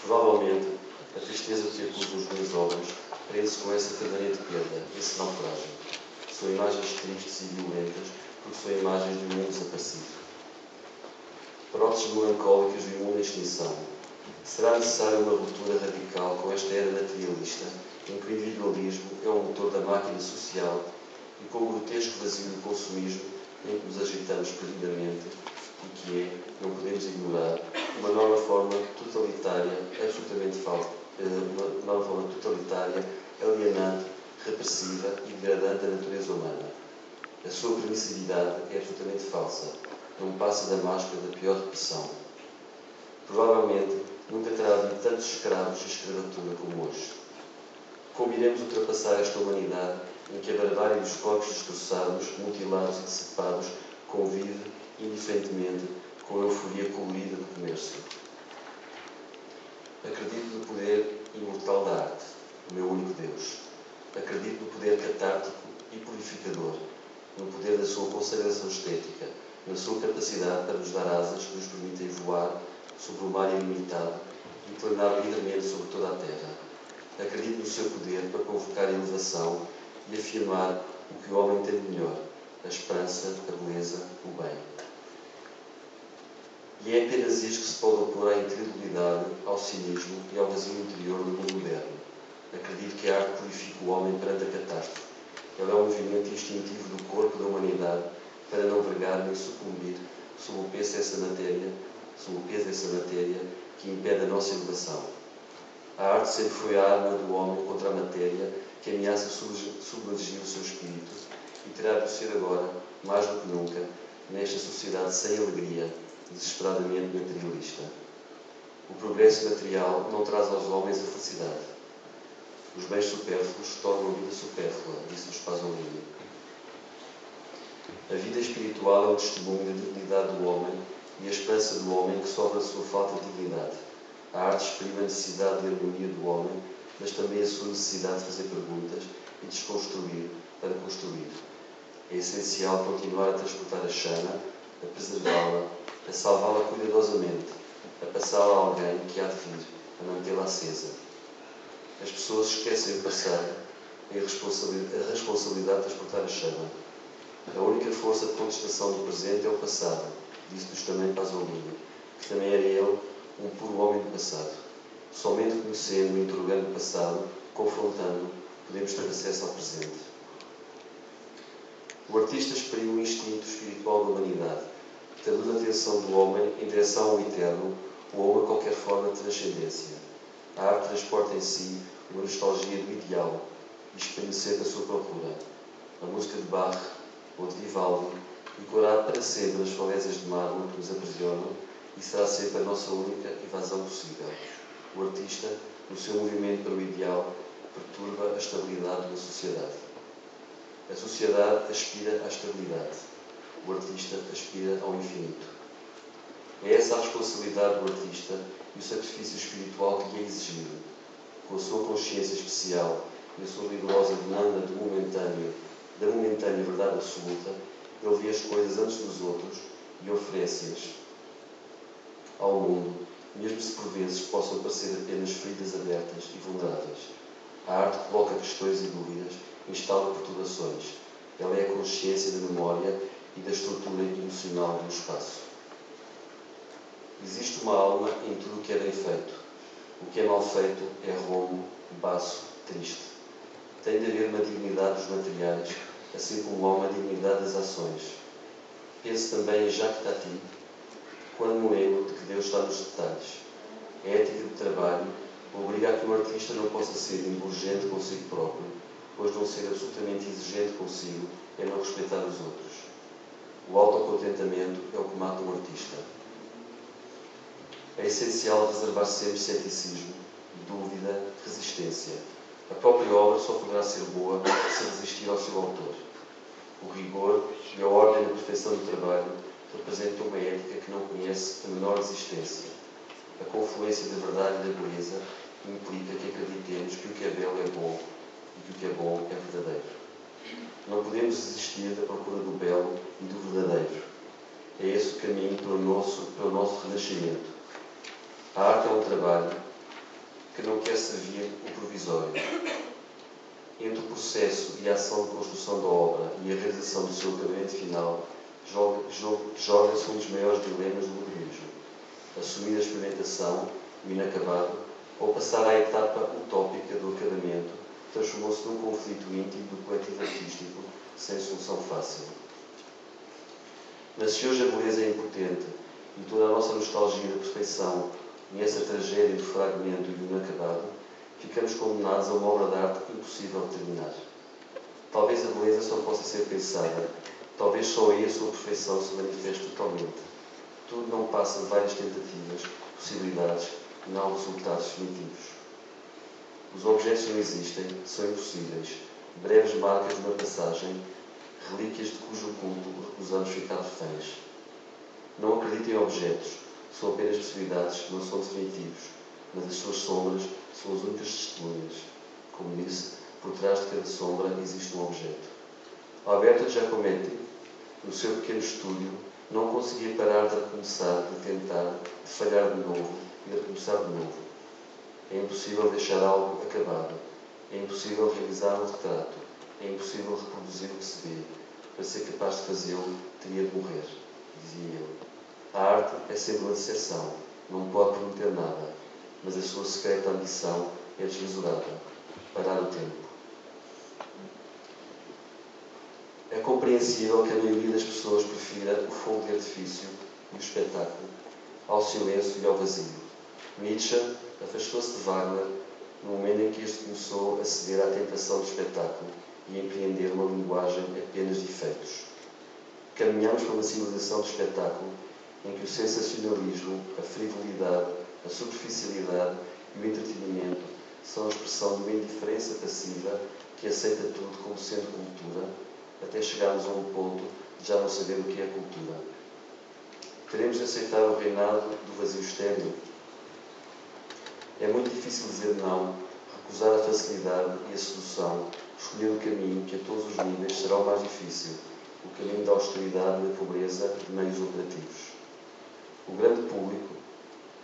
Provavelmente, a tristeza que acusa os meus olhos prende-se com essa caderneta de perda, esse naufrágio. São imagens tristes e violentas, porque são imagens de um mundo desaparecido. Próteses melancólicas de um mundo em extinção. Será necessária uma ruptura radical com esta era materialista, em que o individualismo é o motor da máquina social e com o grotesco vazio do consumismo em que nos agitamos perdidamente e que é, não podemos ignorar, uma nova forma totalitária, absolutamente falsa, uma nova forma totalitária, alienante, repressiva e degradante da natureza humana. A sua permissividade é absolutamente falsa, não passa da máscara da pior repressão. Provavelmente, nunca terá havido tantos escravos e escravatura como hoje. Como iremos ultrapassar esta humanidade em que a barbárie dos corpos destroçados, mutilados e decepados convive, indiferentemente, com a euforia colorida do comércio? Acredito no poder imortal da arte, o meu único Deus. Acredito no poder catártico e purificador, no poder da sua consagração estética, na sua capacidade para nos dar asas que nos permitem voar sobre o mar ilimitado e planar livremente sobre toda a terra. Acredito no seu poder para convocar a elevação e afirmar o que o homem tem de melhor, a esperança, a beleza, o bem. E é apenas isto que se pode opor à incredulidade, ao cinismo e ao vazio interior do mundo moderno. Acredito que a arte purifica o homem perante a catástrofe. Ela é um movimento instintivo do corpo da humanidade para não vergar nem sucumbir sob o peso dessa matéria, que impede a nossa elevação. A arte sempre foi a arma do homem contra a matéria que ameaça submergir o seu espírito e terá de ser agora, mais do que nunca, nesta sociedade sem alegria, desesperadamente materialista. O progresso material não traz aos homens a felicidade. Os bens supérfluos tornam a vida supérflua, disse-nos Pasolini. A vida espiritual é o testemunho da dignidade do homem e a esperança do homem que sofre a sua falta de dignidade. A arte exprime a necessidade de harmonia do homem, mas também a sua necessidade de fazer perguntas e desconstruir para construir. É essencial continuar a transportar a chama, a preservá-la, a salvá-la cuidadosamente, a passá-la a alguém que há de vir, a mantê-la acesa. As pessoas esquecem o passado e a responsabilidade de transportar a chama. A única força de contestação do presente é o passado, disse-nos também Pasolini, que também era ele um puro homem do passado. Somente conhecendo e interrogando o passado, confrontando, podemos ter acesso ao presente. O artista exprime o instinto espiritual da humanidade, traduz a atenção do homem em direção ao eterno ou a uma qualquer forma de transcendência. A arte transporta em si uma nostalgia do ideal e exprime sempre a sua procura. A música de Bach ou de Vivaldi ecoará para sempre nas falésias de mármore que nos aprisionam e será sempre a nossa única evasão possível. O artista, no seu movimento para o ideal, perturba a estabilidade de uma sociedade. A sociedade aspira à estabilidade. O artista aspira ao infinito. É essa a responsabilidade do artista e o sacrifício espiritual que lhe é exigido. Com a sua consciência especial e a sua rigorosa demanda da momentânea verdade absoluta, ele vê as coisas antes dos outros e oferece-as ao mundo, mesmo se por vezes possam parecer apenas feridas abertas e vulneráveis. A arte coloca questões e dúvidas, instala perturbações. Ela é a consciência da memória e da estrutura emocional do espaço. Existe uma alma em tudo o que é bem feito. O que é mal feito é rombo, baço, triste. Tem de haver uma dignidade dos materiais, assim como há uma dignidade das ações. Pense também em Jacques Tati, quando me lembro de que Deus está nos detalhes. A ética do trabalho obriga a que um artista não possa ser indulgente consigo próprio, pois não ser absolutamente exigente consigo é não respeitar os outros. O autocontentamento é o que mata um artista. É essencial reservar sempre ceticismo, dúvida, resistência. A própria obra só poderá ser boa se resistir ao seu autor. O rigor e a ordem da perfeição do trabalho representam uma ética que não conhece a menor resistência. A confluência da verdade e da beleza implica que acreditemos que o que é belo é bom e que o que é bom é verdadeiro. Não podemos desistir da procura do belo e do verdadeiro. É esse o caminho para o nosso renascimento. A arte é um trabalho que não quer servir o provisório. Entre o processo e a ação de construção da obra e a realização do seu acabamento final, joga-se um dos maiores dilemas do urbanismo: assumir a experimentação, o inacabado, ou passar à etapa utópica do acabamento, transformou-se num conflito íntimo do coletivo artístico, sem solução fácil. Mas se hoje a beleza é impotente e toda a nossa nostalgia da perfeição conhece a tragédia do fragmento e do inacabado, ficamos condenados a uma obra de arte impossível de terminar. Talvez a beleza só possa ser pensada, talvez só aí a sua perfeição se manifeste totalmente. Tudo não passa de várias tentativas, possibilidades e não resultados definitivos. Os objetos não existem, são impossíveis, breves marcas de uma passagem, relíquias de cujo culto recusamos ficar reféns. Não acreditem em objetos, são apenas possibilidades que não são definitivos, mas as suas sombras são as únicas testemunhas. Como disse, por trás de cada sombra existe um objeto. Alberto Giacometti, no seu pequeno estúdio, não conseguia parar de recomeçar, de tentar, de falhar de novo e de recomeçar de novo. É impossível deixar algo acabado. É impossível realizar um retrato. É impossível reproduzir o que se vê. Para ser capaz de fazê-lo, teria de morrer, dizia ele. A arte é sempre uma decepção. Não pode prometer nada. Mas a sua secreta ambição é desmesurada. Parar o tempo. É compreensível que a maioria das pessoas prefira o fogo de artifício e o espetáculo ao silêncio e ao vazio. Nietzsche afastou-se de Wagner no momento em que este começou a ceder à tentação do espetáculo e a empreender uma linguagem apenas de efeitos. Caminhamos para uma civilização de espetáculo em que o sensacionalismo, a frivolidade, a superficialidade e o entretenimento são a expressão de uma indiferença passiva que aceita tudo como sendo cultura, até chegarmos a um ponto de já não saber o que é cultura. Teremos de aceitar o reinado do vazio estéril? É muito difícil dizer não, recusar a facilidade e a sedução, escolher o caminho que a todos os níveis será o mais difícil, o caminho da austeridade e da pobreza de meios operativos. O grande público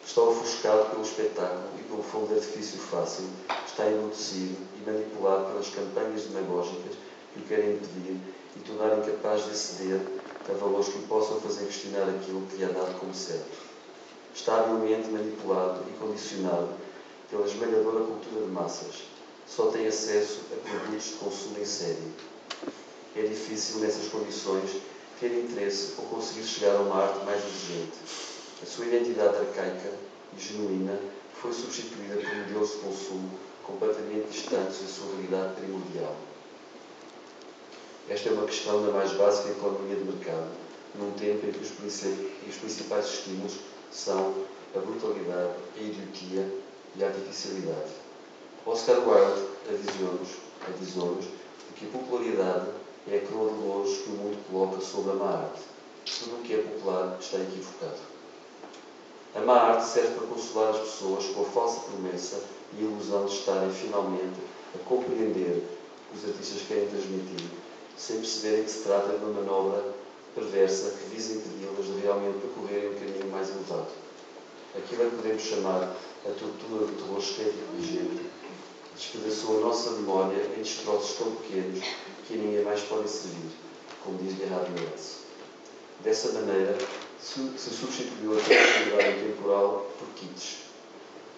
está ofuscado pelo espetáculo e pelo fogo de artifício fácil, está enlouquecido e manipulado pelas campanhas demagógicas que o querem impedir e tornar incapaz de aceder a valores que o possam fazer questionar aquilo que lhe é dado como certo. Está habilmente manipulado e condicionado pela esmagadora cultura de massas. Só tem acesso a produtos de consumo em série. É difícil, nessas condições, ter interesse ou conseguir chegar a uma arte mais exigente. A sua identidade arcaica e genuína foi substituída por modelos de consumo completamente distantes da sua realidade primordial. Esta é uma questão da mais básica economia de mercado, num tempo em que os principais estímulos são a brutalidade, a idiotia e a artificialidade. Oscar Wilde avisou-nos de que a popularidade é a coroa de louros que o mundo coloca sobre a má arte. Tudo o que é popular está equivocado. A má arte serve para consolar as pessoas com a falsa promessa e a ilusão de estarem finalmente a compreender o que os artistas querem transmitir, sem perceberem que se trata de uma manobra perversa que visa impedi-las de realmente percorrerem um caminho mais elevado. Aquilo a que podemos chamar a tortura do terror estético vigente despedaçou a nossa memória em destroços tão pequenos que a ninguém mais podem servir, como diz Gerhard Merz. Dessa maneira, se substituiu a criatividade temporal por kits,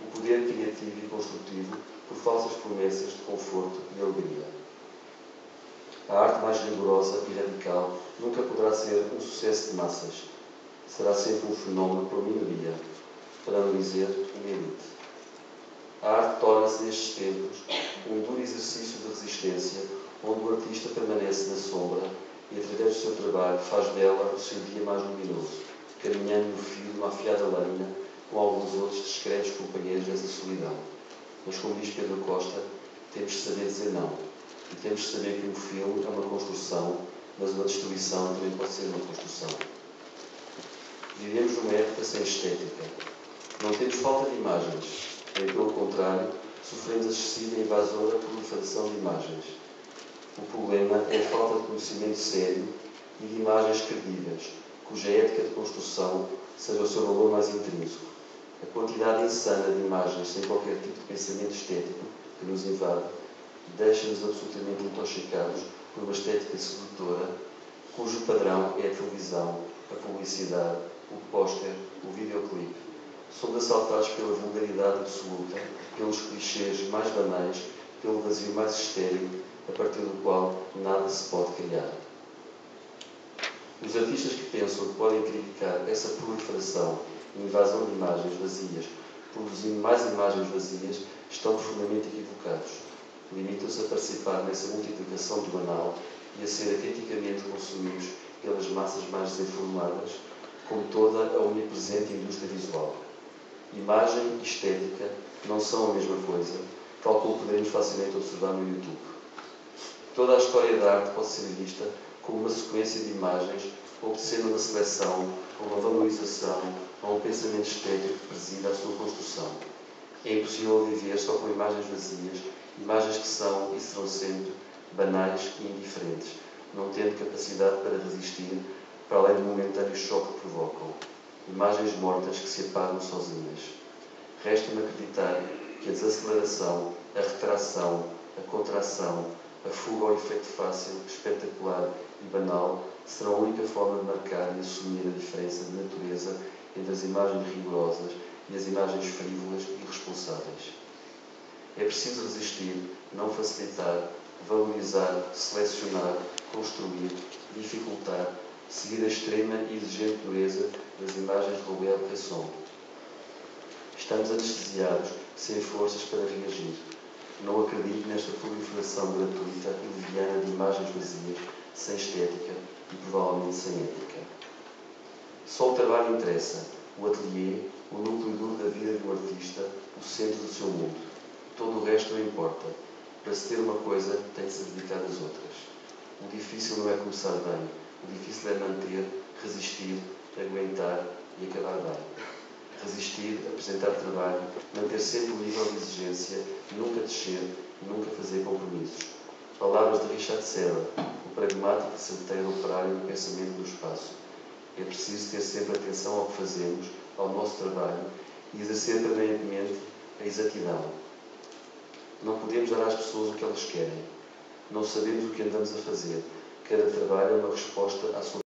o poder criativo e construtivo por falsas promessas de conforto e alegria. A arte mais rigorosa e radical nunca poderá ser um sucesso de massas. Será sempre um fenómeno por minoria, para não dizer uma elite. A arte torna-se, nestes tempos, um duro exercício de resistência, onde o artista permanece na sombra e, através do seu trabalho, faz dela o seu dia mais luminoso, caminhando no fio de uma afiada lâmina com alguns outros discretos companheiros dessa solidão. Mas, como diz Pedro Costa, temos de saber dizer não. E temos de saber que um filme é uma construção, mas uma destruição também pode ser uma construção. Vivemos numa época sem estética. Não temos falta de imagens. Bem pelo contrário, sofremos a excessiva e invasora proliferação de imagens. O problema é a falta de conhecimento sério e de imagens credíveis, cuja ética de construção seja o seu valor mais intrínseco. A quantidade insana de imagens sem qualquer tipo de pensamento estético que nos invade deixa-nos absolutamente intoxicados por uma estética sedutora, cujo padrão é a televisão, a publicidade, o póster, o videoclipe. Somos assaltados pela vulgaridade absoluta, pelos clichês mais banais, pelo vazio mais estéril, a partir do qual nada se pode criar. Os artistas que pensam que podem criticar essa proliferação e invasão de imagens vazias, produzindo mais imagens vazias, estão profundamente equivocados. Limitam-se a participar nessa multiplicação do banal e a ser criticamente consumidos pelas massas mais desinformadas, como toda a onipresente indústria visual. Imagem e estética não são a mesma coisa, tal como podemos facilmente observar no YouTube. Toda a história da arte pode ser vista como uma sequência de imagens, obedecendo a uma seleção, a uma valorização, a um pensamento estético que presida a sua construção. É impossível viver só com imagens vazias, imagens que são e serão sempre banais e indiferentes, não tendo capacidade para resistir para além do momentâneo choque que provocam. Imagens mortas que se apagam sozinhas. Resta-me acreditar que a desaceleração, a retração, a contração, a fuga ao efeito fácil, espetacular e banal serão a única forma de marcar e assumir a diferença de natureza entre as imagens rigorosas e as imagens frívolas e irresponsáveis. É preciso resistir, não facilitar, valorizar, selecionar, construir, dificultar, seguir a extrema e exigente dureza das imagens de Robert Bresson. Estamos anestesiados, sem forças para reagir. Não acredito nesta proliferação gratuita e leviana de imagens vazias, sem estética e provavelmente sem ética. Só o trabalho interessa, o ateliê, o núcleo duro da vida de um artista, o centro do seu mundo. Todo o resto não importa. Para se ter uma coisa, tem de se dedicar às outras. O difícil não é começar bem, o difícil é manter, resistir, aguentar e acabar bem. Resistir, apresentar trabalho, manter sempre o nível de exigência, nunca descer, nunca fazer compromissos. Palavras de Richard Serra, o pragmático e certeiro operário do pensamento do espaço. É preciso ter sempre atenção ao que fazemos, ao nosso trabalho e exercer permanentemente a exatidão. Não podemos dar às pessoas o que elas querem. Não sabemos o que andamos a fazer. Cada trabalho é uma resposta à sua